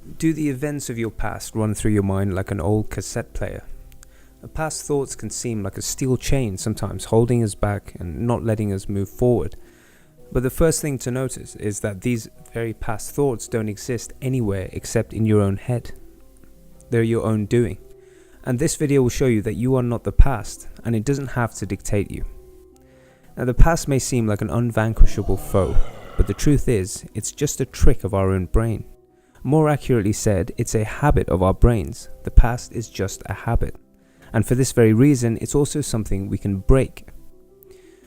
Do the events of your past run through your mind like an old cassette player? Past thoughts can seem like a steel chain sometimes, holding us back and not letting us move forward. But the first thing to notice is that these very past thoughts don't exist anywhere except in your own head. They're your own doing. And this video will show you that you are not the past, and it doesn't have to dictate you. Now, the past may seem like an unvanquishable foe, but the truth is, it's just a trick of our own brain. More accurately said, it's a habit of our brains. The past is just a habit. And for this very reason, it's also something we can break.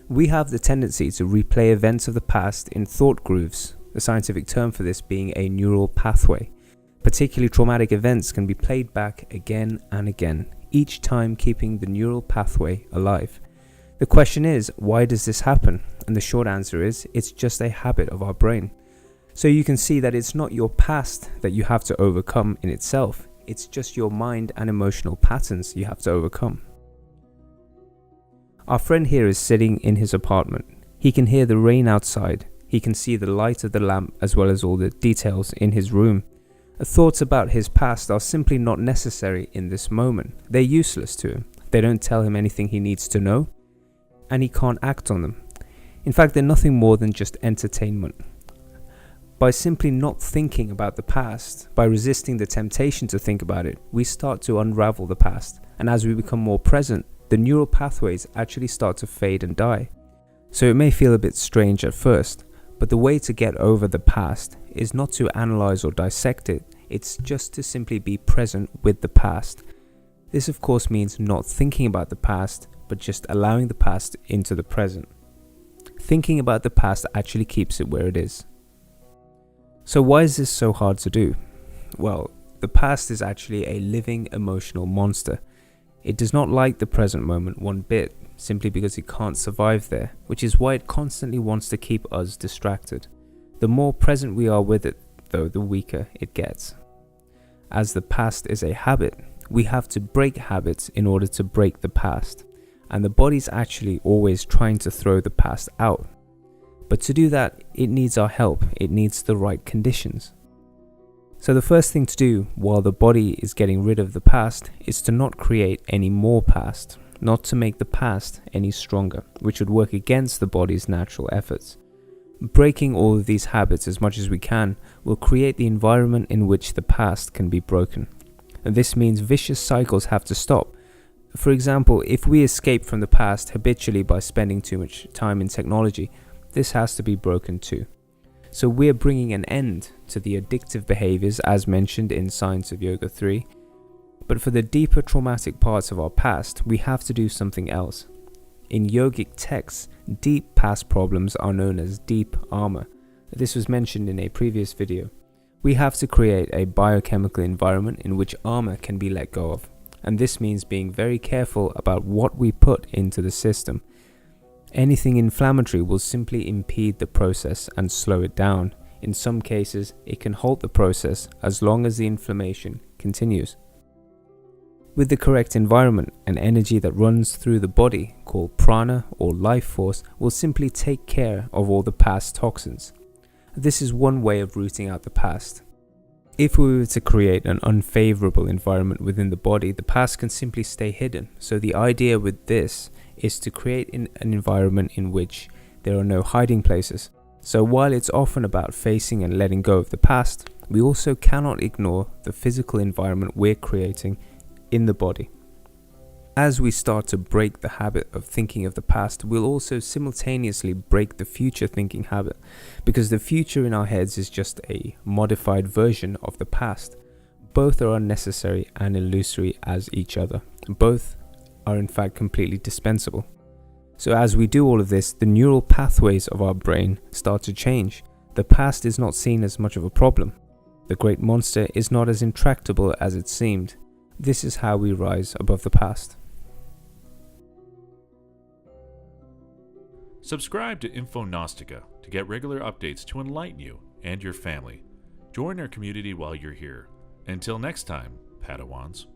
We have the tendency to replay events of the past in thought grooves, the scientific term for this being a neural pathway. Particularly traumatic events can be played back again and again, each time keeping the neural pathway alive. The question is, why does this happen? And the short answer is, it's just a habit of our brain. So you can see that it's not your past that you have to overcome in itself, it's just your mind and emotional patterns you have to overcome. Our friend here is sitting in his apartment. He can hear the rain outside, he can see the light of the lamp as well as all the details in his room. Thoughts about his past are simply not necessary in this moment. They're useless to him. They don't tell him anything he needs to know, and he can't act on them. In fact, they're nothing more than just entertainment. By simply not thinking about the past, by resisting the temptation to think about it, we start to unravel the past, and as we become more present, the neural pathways actually start to fade and die. So it may feel a bit strange at first, but the way to get over the past is not to analyze or dissect it, it's just to simply be present with the past. This of course means not thinking about the past, but just allowing the past into the present. Thinking about the past actually keeps it where it is. So why is this so hard to do? Well, the past is actually a living emotional monster. It does not like the present moment one bit, simply because it can't survive there, which is why it constantly wants to keep us distracted. The more present we are with it, though, the weaker it gets. As the past is a habit, we have to break habits in order to break the past, and the body's actually always trying to throw the past out. But to do that, it needs our help, it needs the right conditions. So the first thing to do while the body is getting rid of the past is to not create any more past, not to make the past any stronger, which would work against the body's natural efforts. Breaking all of these habits as much as we can will create the environment in which the past can be broken. And this means vicious cycles have to stop. For example, if we escape from the past habitually by spending too much time in technology, this has to be broken too. So we're bringing an end to the addictive behaviors as mentioned in Science of Yoga 3. But for the deeper traumatic parts of our past, we have to do something else. In yogic texts, deep past problems are known as deep armor. This was mentioned in a previous video. We have to create a biochemical environment in which armor can be let go of. And this means being very careful about what we put into the system. Anything inflammatory will simply impede the process and slow it down. In some cases, it can halt the process as long as the inflammation continues. With the correct environment, an energy that runs through the body, called prana or life force, will simply take care of all the past toxins. This is one way of rooting out the past. If we were to create an unfavorable environment within the body, the past can simply stay hidden. So the idea with this is to create an environment in which there are no hiding places. So while it's often about facing and letting go of the past, we also cannot ignore the physical environment we're creating in the body. As we start to break the habit of thinking of the past, we'll also simultaneously break the future thinking habit, because the future in our heads is just a modified version of the past. Both are unnecessary and illusory as each other. Both are in fact completely dispensable. So as we do all of this, the neural pathways of our brain start to change. The past is not seen as much of a problem. The great monster is not as intractable as it seemed. This is how we rise above the past. Subscribe to Infognostica to get regular updates to enlighten you and your family. Join our community while you're here. Until next time, Padawans.